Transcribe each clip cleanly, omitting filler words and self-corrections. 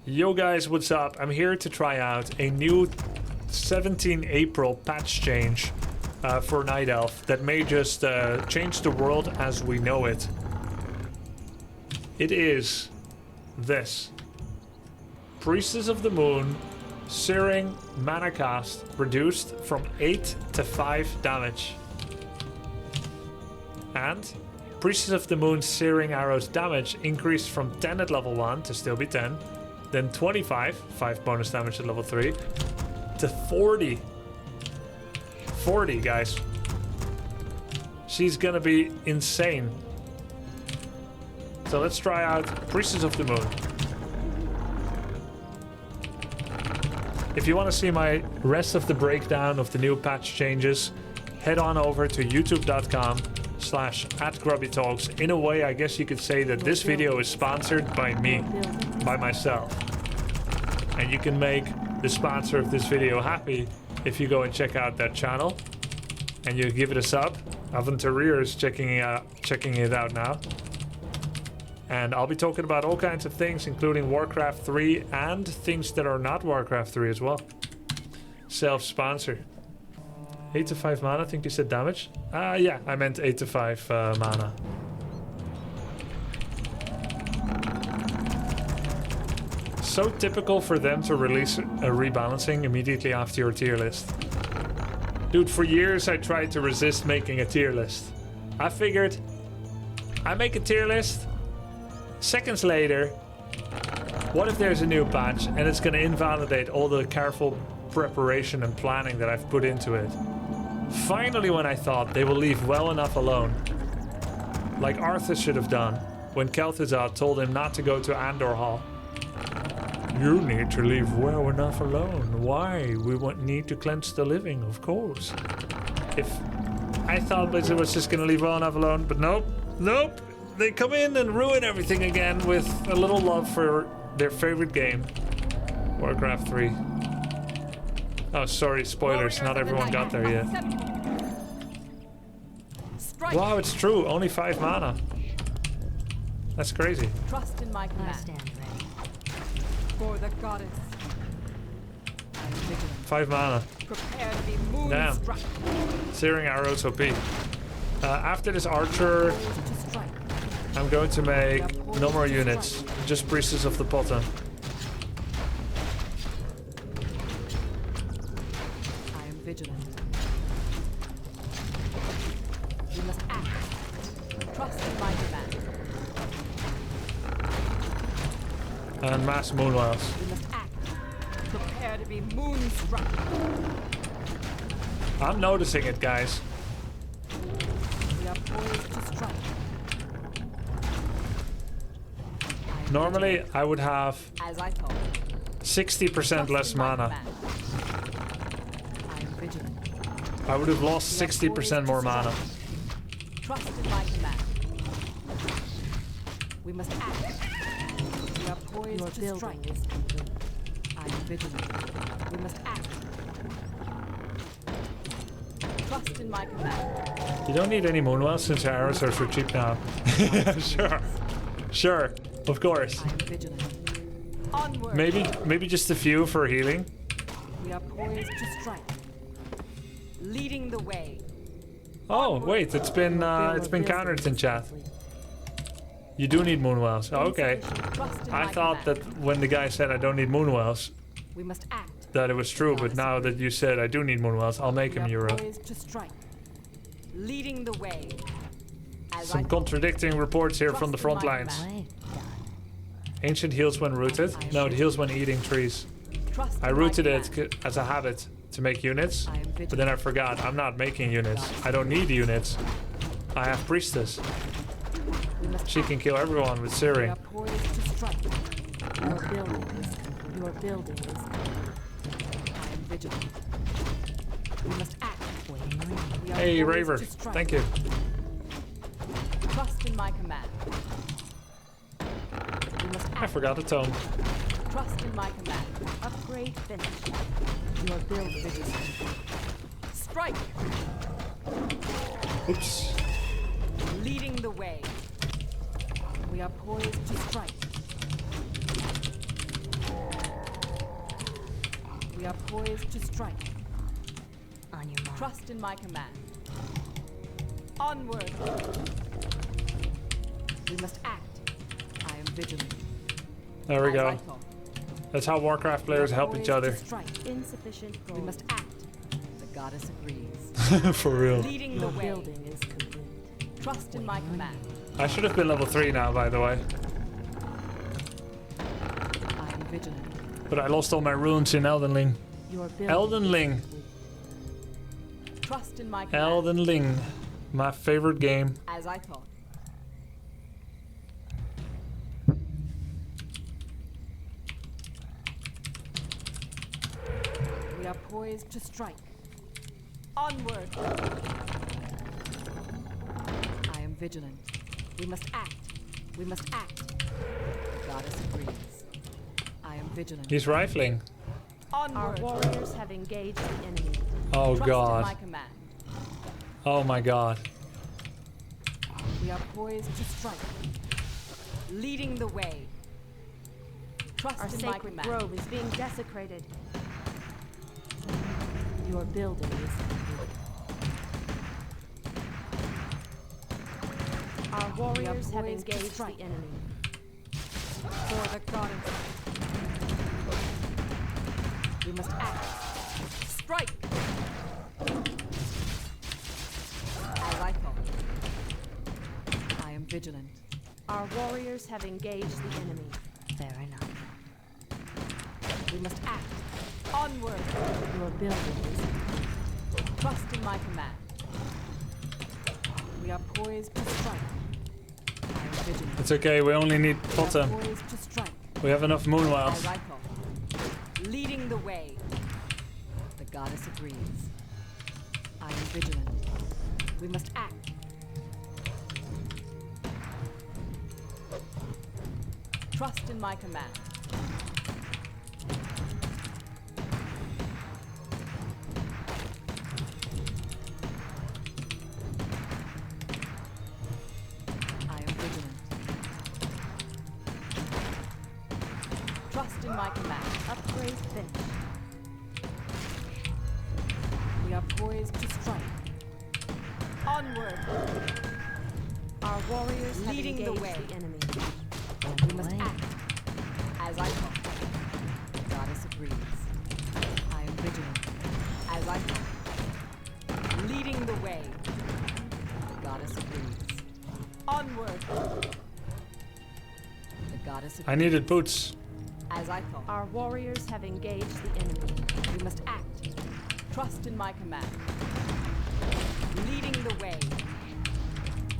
Yo guys, what's up? I'm here to try out a new 17 April patch change for Night Elf that may just change the world as we know it. It is this. Priestess of the Moon, Searing Mana Cast, reduced from 8 to 5 damage. And Priestess of the Moon Searing Arrows damage increased from 10 at level 1 to still be 10. Then 25, 5 bonus damage at level 3, to 40. 40, guys. She's gonna be insane. So let's try out Priestess of the Moon. If you want to see my rest of the breakdown of the new patch changes, head on over to youtube.com/@GrubbyTalks. In a way, I guess you could say that this video is sponsored by me, by myself. And you can make the sponsor of this video happy if you go and check out that channel and you give it a sub. Aventureer is checking it out now. And I'll be talking about all kinds of things, including Warcraft 3 and things that are not Warcraft 3 as well. Self-sponsor. 8 to 5 mana, I think you said damage? Yeah, I meant 8 to 5 mana. So typical for them to release a rebalancing immediately after your tier list. Dude, for years I tried to resist making a tier list. I figured, I make a tier list, seconds later, what if there's a new patch and it's gonna invalidate all the careful preparation and planning that I've put into it. Finally, when I thought they will leave well enough alone, like Arthur should have done when Kel'Thuzad told him not to go to Andor Hall. You need to leave well enough alone. Why? We need to cleanse the living, of course. If I thought Blizzard was just gonna leave well enough alone, but nope, nope. They come in and ruin everything again with a little love for their favorite game, Warcraft 3. Oh, sorry, spoilers. Not everyone got there yet. Wow, it's true. Only 5 mana. That's crazy. Trust in my command. For the goddess. 5 mana. Prepare to be Damn. moonstruck. Searing Arrows OP. After this Archer, I'm going to make no more units. Just Priestess of the PotM. I am vigilant. We must act. Trust in my command. And mass Moonwells. We must act. Prepare to be moonstruck. I'm noticing it, guys. We are poised to strike. Normally, I would have As I thought. 60% less mana. I am vigilant. I would have lost 60% more mana. Trust in my command. We must act. We are poised to strike. I am vigilant. We must act. Trust in my command. You don't need any Moonwells since your arrows are so cheap now. Sure. Sure. Of course. I am vigilant. Onward. Maybe just a few for healing. We are poised to strike. Leading the way. Oh, wait, it's been countered in chat. You do need Moonwells. Oh, okay. Trust in I my thought command. that when the guy said I don't need Moonwells, We must act. that it was true, but now that you said I do need Moonwells, I'll make him We are Euro. poised to strike. Leading the way. As Some I contradicting reports here from the front lines. Ancient heals when rooted. No, it heals when eating trees. trust I in my rooted command. it as a habit to make units, I am vigilant. but then I forgot I'm not making units. I don't need units. I have Priestess. We must She act. can kill everyone with We Searing. are poised to strike. Your building is. I am vigilant. We must act. We are Hey, poised Raver. to strike. Thank you. Trust in my command. We must I act. forgot the tome. Trust in my command. Upgrade finished. Your building is. Strike. Oops. Leading the way. We are poised to strike. We are poised to strike. On your mark. Trust in my command. Onward. We must act. I am vigilant. There we As I go. thought. That's how Warcraft players help each Poised to other. strike. Insufficient We gold. must act. The goddess agrees. For real. Leading the Your way. building is complete. Trust in my command. I should have been level 3 now, by the way. I am vigilant. But I lost all my runes in Elden Ring. Your building Elden is Ring. complete. Trust in my command. Elden Ring. My favorite game. As I thought. We are poised to strike. Onward. I am vigilant. We must act. We must act. The goddess agrees. I am vigilant. He's rifling. Our Onward. warriors have engaged the enemy. Oh Trust in my god. command. Oh my god. We are poised to strike. Leading the way. Trust Our in my sacred command. grove is being desecrated. Your building is complete. Our warriors have poised to engaged the strike. enemy. For the goddess. We must act. Strike! As I thought. I am vigilant. Our warriors have engaged the enemy. Fair enough. We must act. Onward. Your building is complete. Trust in my command. We are poised to strike. I am vigilant. It's okay, we only need We are PotM. poised to strike. We have enough moon As wilds. I thought. Leading the way. The goddess agrees. I am vigilant. We must act. Trust in my command. I am vigilant. Trust in my command. Upgrade finished. We are poised to strike. Onward. Our warriors have Leading the engaged way. the enemy. We must act. As I thought. The goddess agrees. I am vigilant. As I thought. Leading the way. The goddess agrees. Onward. The goddess agrees. I needed boots. As I thought. Our warriors have engaged the enemy. We must act. Trust in my command. Leading the way.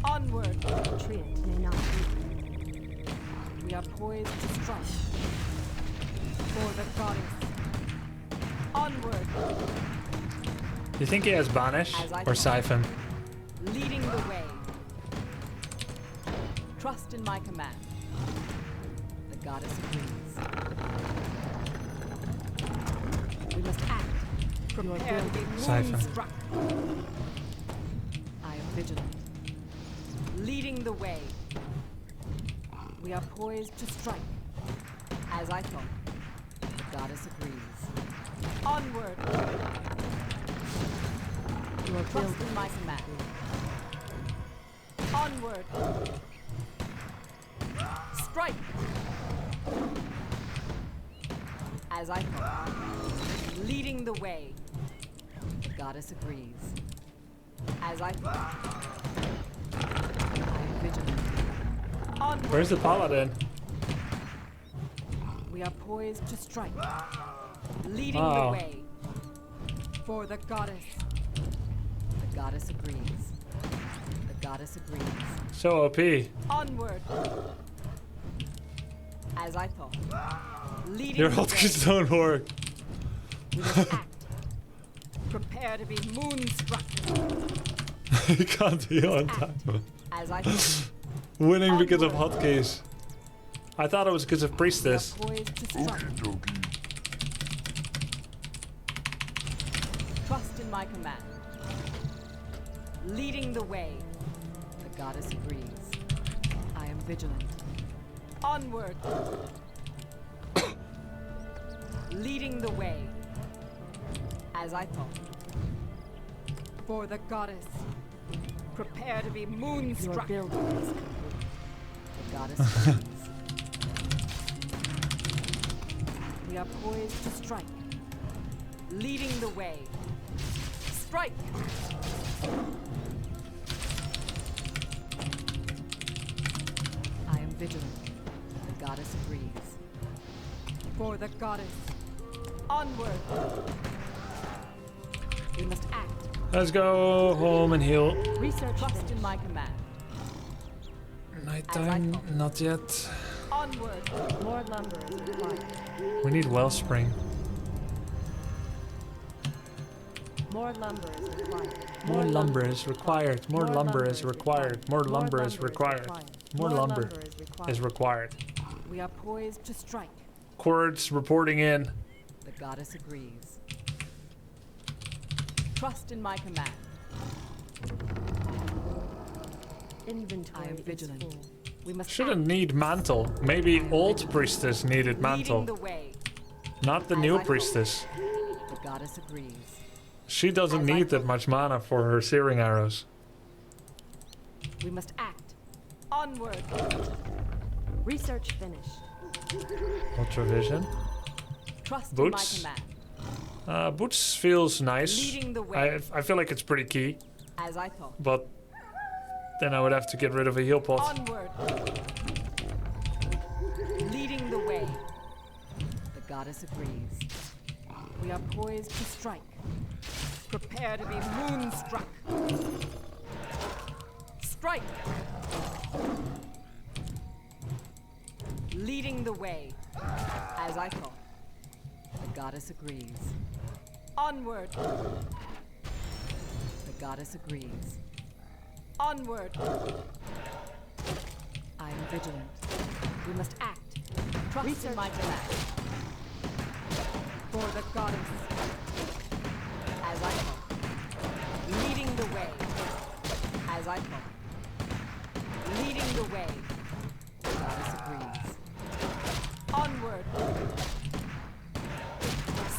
Onward. Retreat may not be. We are poised to strike. For the goddess. Onward. You think he has Banish As I or thought. Siphon? Leading the way. Trust in my command. The goddess agrees. We must act. Prepare to be Siphon. moonstruck. I am vigilant. Leading the way. We are poised to strike. As I thought. The goddess agrees. Onward. Your Trust building in my command. Onward. Strike. As I thought. Leading the way. The goddess agrees. As I thought. I am vigilant. Onward. Where's the Paladin? We are poised to strike. Leading Oh. the way. For the goddess. The goddess agrees. The goddess agrees. So OP. Onward. As I thought. Leading Your the way. hotkeys don't work. We must act. Prepare to be moonstruck. You can't be on Act. time. As I thought. Winning because of Onward. hotkeys. I thought it was because of We are Priestess. poised to strike. Trust in my command. Leading the way. The goddess agrees. I am vigilant. Onward. Leading the way. As I thought. For the goddess. Prepare to be Your moonstruck. building is complete. The goddess agrees. We are poised to strike. Leading the way. Strike! I am vigilant. The goddess agrees. For the goddess. Onward! We must act. Let's go home and heal. Research Trust finished. in my command. Nighttime, not yet. Onward! More lumber is required. We need wellspring. More lumber is required. More lumber is required. More lumber is required. More lumber is required. More lumber is required. We are poised to strike. Quartz reporting in. The goddess agrees. Trust in my command. Inventory I am is vigilant. full. We must Shouldn't need mantle. Maybe old priestess needed act. mantle. Leading the way. Not the As new I priestess. The goddess agrees. She doesn't As I need that thought. much mana for her searing arrows. We must act. Onward. Research finished. Ultravision. Trust Boots? in my command. Boots feels nice. Leading the way. I feel like it's pretty key, As I thought. but then I would have to get rid of a heal pot. Onward. Leading the way. The goddess agrees. We are poised to strike. Prepare to be moonstruck. Strike. Leading the way. As I thought. The goddess agrees. Onward. The goddess agrees. Onward. I am vigilant. We must act. Trust in my command. For the goddess. As I thought. Leading the way. As I thought. Leading the way. The goddess agrees. Onward.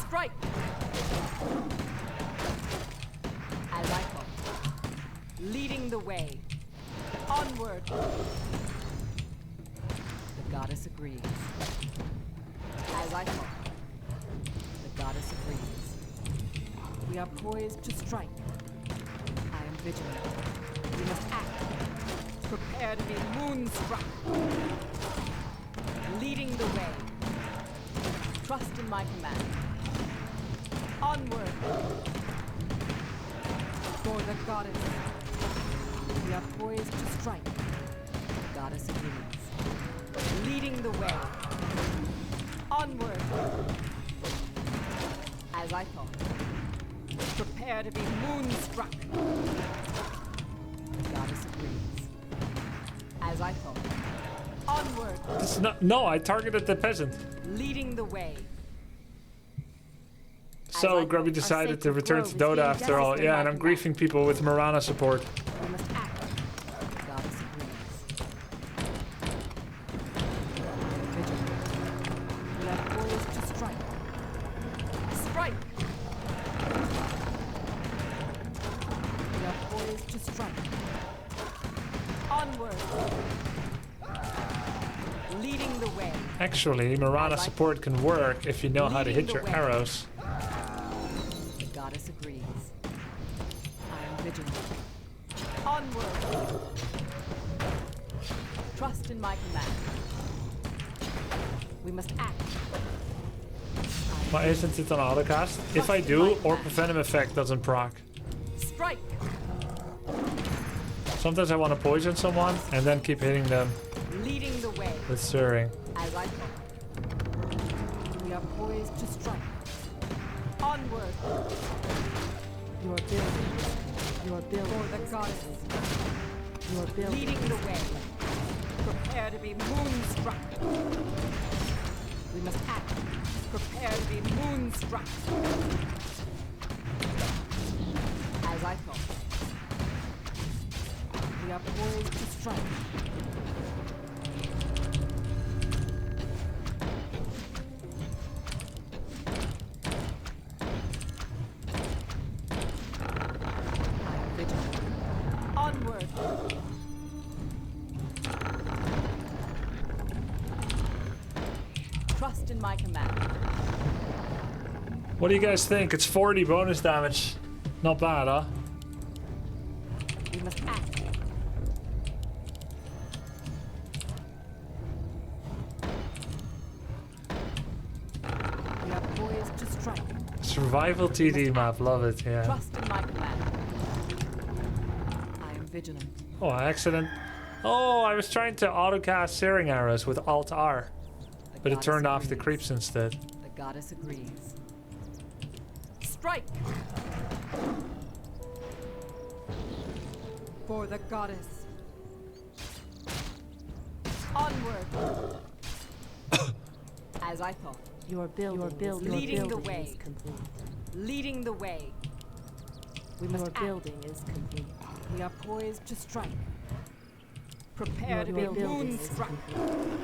Strike. As I thought. Leading the way. Onward. The goddess agrees. As I thought. The goddess agrees. We are poised to strike. I am vigilant. We must act. Prepare to be moonstruck. Leading the way. Trust in my command. Onward. For the goddess. We are poised to strike. The goddess agrees. Leading the way. Onward. As I thought. Prepare to be moonstruck. The goddess agrees. As I thought. Onward. It's not, no, I targeted the peasant. Leading the way. So I Grubby thought. decided to sacred return grove to is Dota being after all. destined Yeah, by and I'm command. griefing people with Marana support. We must act. The goddess agrees. Vigilant. We are poised to strike. Strike! We are poised to strike. Onward. Leading the way. Actually, Marana support can work if you know how to hit Leading your the way. arrows. The goddess agrees. I am vigilant. Onward. Trust in my command. We must act. Why isn't it on autocast? If I do, Orb of Venom effect doesn't proc. Strike! Sometimes I want to poison someone and then keep hitting them Leading the way. with stirring. As I thought. We are poised to strike. Onward. Your building. Your For building. the goddess. Your building. Leading the way. Prepare to be moonstruck. We must act. Prepare to be moonstruck. As I thought. We are poised to strike. Onward. Trust in my command. What do you guys think? It's 40 bonus damage. Not bad, huh? We must act. We are poised to strike. Survival TD map, love it, yeah. Trust in my command. I am vigilant. Oh, accident. Oh, I was trying to autocast searing arrows with Alt R, The but it goddess turned off the agrees. creeps instead. The goddess agrees. Strike! For the goddess. Onward! As I thought. Your building Leading the is way. complete. Leading the way. We must Your act. building is complete. We are poised to strike. Prepare Your to be building is moonstruck. complete.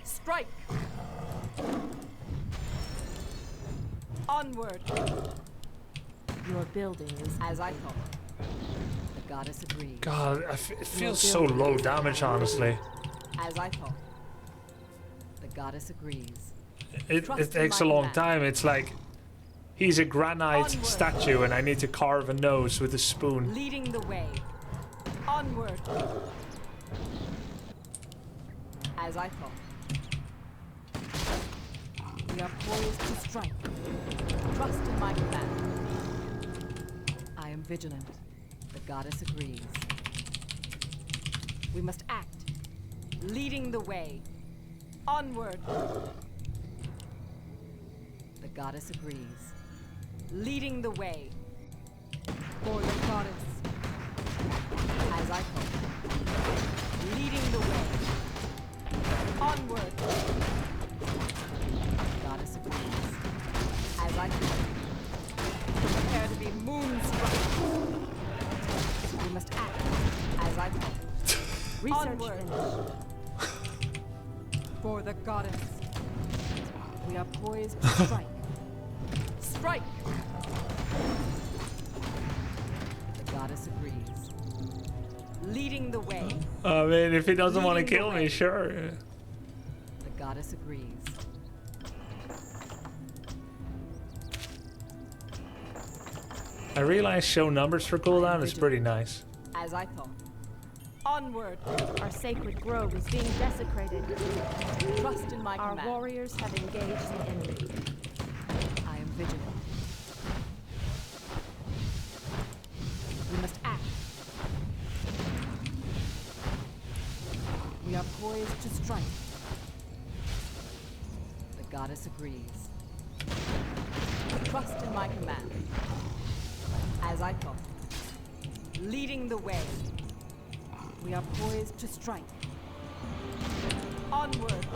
Strike! Onward! Your building is As I thought. The goddess agrees. God, it feels so low damage, honestly. As I thought. The goddess agrees. It Trust in takes my a long command. time. It's like he's a granite Onward. statue and I need to carve a nose with a spoon. Leading the way. Onward. As I thought. We are poised to strike. Trust in my command. I am vigilant. The goddess agrees. We must act. Leading the way. Onward. The goddess agrees. Leading the way. For the goddess. As I thought. Leading the way. Onward. The goddess agrees. As I thought. Prepare to be moonstruck. We must act. As I thought. research Onward. finished. For the goddess. We are poised to strike. Strike! The goddess agrees. Leading the way. I mean, if he doesn't want to Leading the kill me, way. sure. The goddess agrees. I realize show numbers for cooldown is pretty nice. As I thought. Onward. Our sacred grove is being desecrated. Trust in my Our command. warriors have engaged the enemy. I am vigilant. We must act. We are poised to strike. The goddess agrees. Trust in my command. As I thought. Leading the way. We are poised to strike. Onward.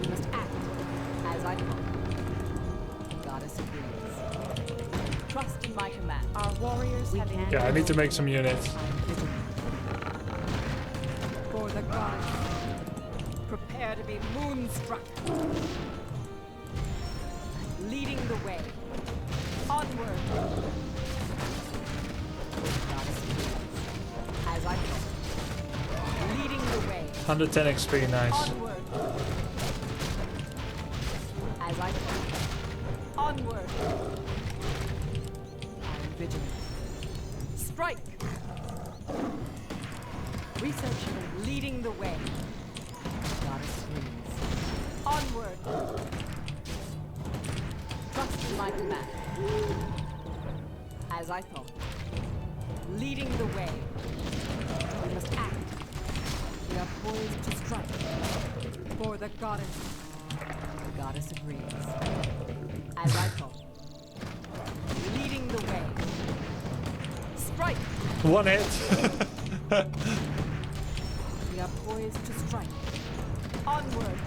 We must act. As I thought. The goddess agrees. Trust in my command. Our warriors have engaged. Yeah, I need to make some units. I am vigilant. For the goddess. Prepare to be moonstruck. Leading the way. Onward. Goddess agrees. As I thought. Leading the way. 110 XP, nice. Onward. As I thought. Onward. I am vigilant. Strike. Research finished. Leading the way. Goddess agrees. Onward. Trust in my command. As I thought. Leading the way. We must act. We are poised to strike. For the goddess. The goddess agrees. As I thought. Leading the way. Strike. One hit. We are poised to strike. Onward.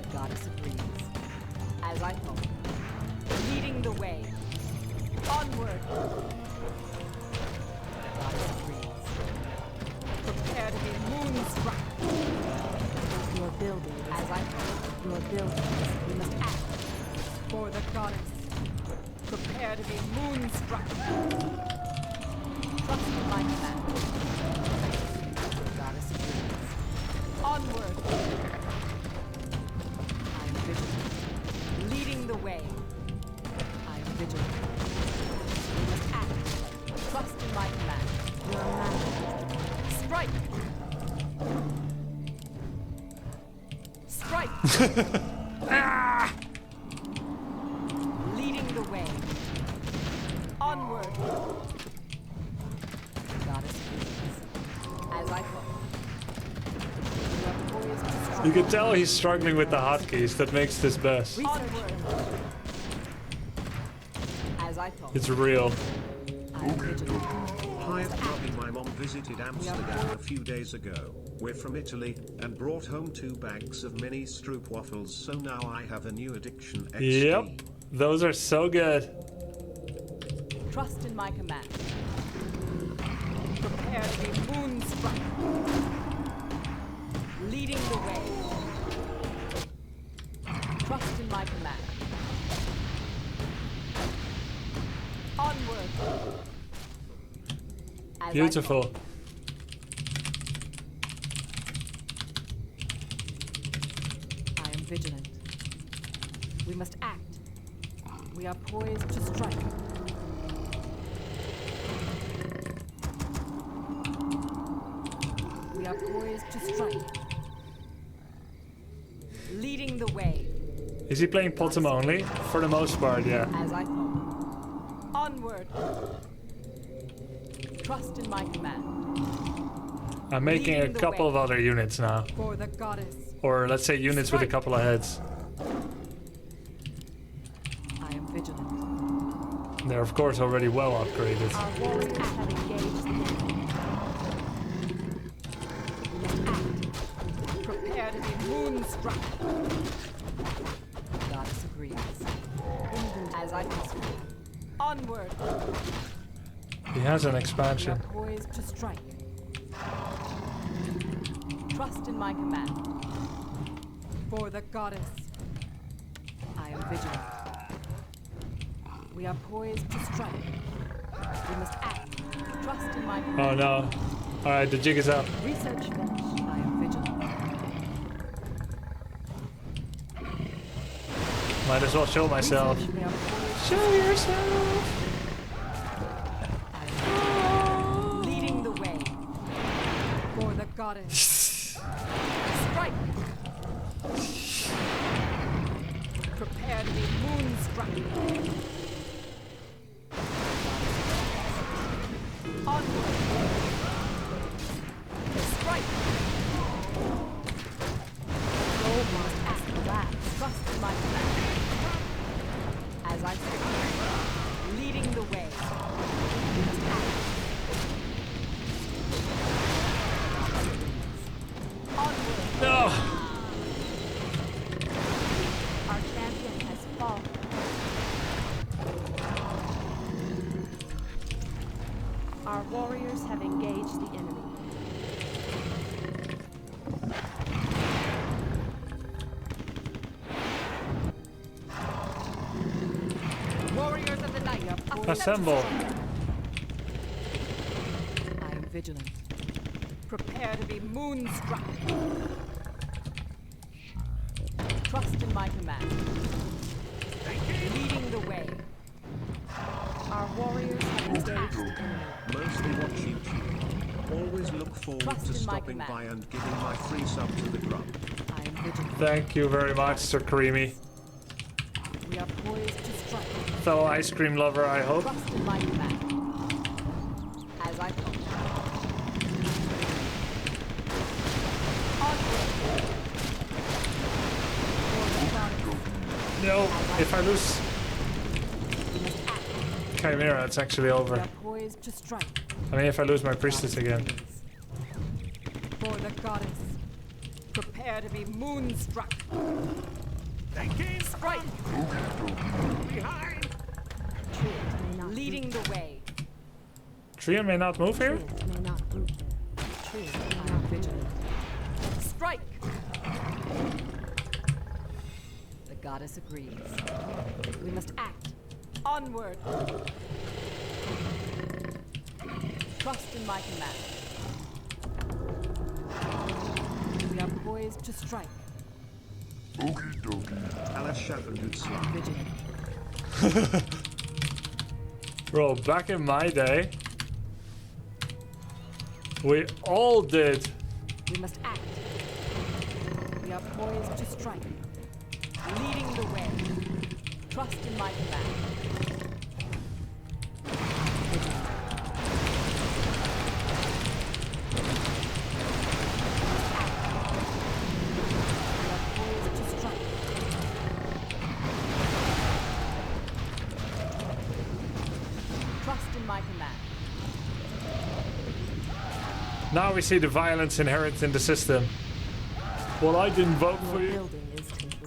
The goddess agrees. As I thought. Leading the way. Onward. The goddess agrees. Prepare to be moonstruck. Your building is As I thought. your building is We must act. For the goddess. Prepare to be moonstruck. Trust in my command. Goddess agrees. Onward. I am vigilant. Leading the way. I am vigilant. We must act. Trust in my command. Your command. Strike. Strike. Ah! Leading the way. Onward. Goddess agrees. As I thought. We are poised to strike. You can tell he's struggling with the hotkeys. That makes this best. Onward. As I thought. It's real. I am vigilant. Hi, Grubby. My mom visited Amsterdam a few days ago. We're from Italy and brought home 2 bags of mini stroop waffles, so now I have a new addiction. XD. Yep. Those are so good. Trust in my command. Prepare to be moonstruck. Leading the way. Trust in my command. Onward. As I Beautiful. thought. I am vigilant. We must act. We are poised to strike. We are poised to strike. Leading the way. Is he playing PotM only? For the most part, yeah. As I thought. Onward. Trust in my command. I'm making a Leading the couple way. of other units now. For the goddess. Or let's say units with a couple of heads. I am vigilant. They're of course already well upgraded. Our warriors have engaged the enemy. We must act. Prepare to be moonstruck. Goddess agrees. As I consider. Onward. He has an We are expansion. poised to strike. Trust in my command. For the goddess. I am vigilant. We are poised to strike. We must act. Trust in my command. Oh no. Alright, the jig is up. Research finished. I am vigilant. Might as well show myself. Research, we are poised. Show yourself! I am leading the way. For the goddess. Strike. Prepare to be moonstruck. Onward. Strike. Gold must act the last. Trust in my command. As I say, leading the way. We must act. Onward. No! Our champion has fallen. Our warriors have engaged the enemy. Warriors of the night. Assemble! I am vigilant. Prepare to be moonstruck. Trust in my command. Leading the way. Our warriors have engaged the enemy. Mostly watch YouTube. Always look forward Trust to in my stopping command. by and giving my free sub to the Grub. I am vigilant. Thank you very much, Sir Creamy. We are poised to strike. Fellow ice cream lover, I hope. Trust in my command. As I thought. Onward. For the goddess. No, if I lose We must act. Chimera, it's actually We over. are poised to strike. I mean, if I lose my Priestess again. For the goddess. Prepare to be moonstruck. Strike. Behind! Triot may not Leading the way. Trion may not move here? Triot may not group them. Triot may I am not vigilant. Strike. The goddess agrees. We must act. Onward. Trust in my command. We are poised to strike. Okie dokie. Vigilant. Bro, back in my day, we all did. We must act. We are poised to strike. Leading the way. Trust in my command. We are poised to strike. Trust in my command. Now we see the violence inherent in the system. Well, I didn't vote for Your you. building is complete.